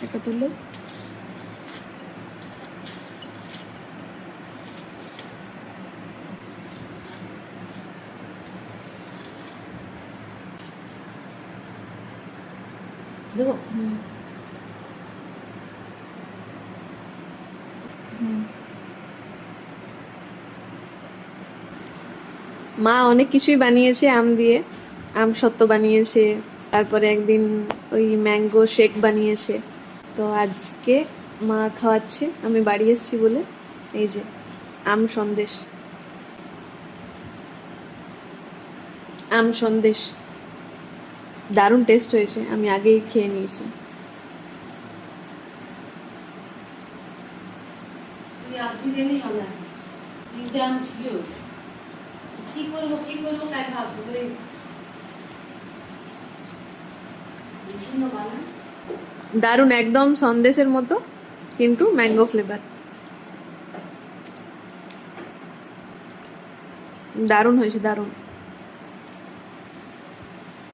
একটা তুললো। দেবো? মা অনেক কিছুই বানিয়েছে আম দিয়ে, আম সত্ত্ব বানিয়েছে, তারপরে একদিন ওই ম্যাঙ্গো শেক বানিয়েছে। তো আজকে মা খাওয়াচ্ছে, আমি বাড়ি এসেছি বলে। এই যে আম সন্দেশ, আম সন্দেশ দারুণ টেস্ট হয়েছে, আমি আগেই খেয়ে নিয়েছি। তুই আসবি জেনেই হবে। তিনটে আম ছিল, কি করবো তাই ভাবছি বলে বানান। দারুণ, একদম সন্দেশের মতো, কিন্তু ম্যাঙ্গো ফ্লেভার। দারুণ হয়েছে, দারুণ।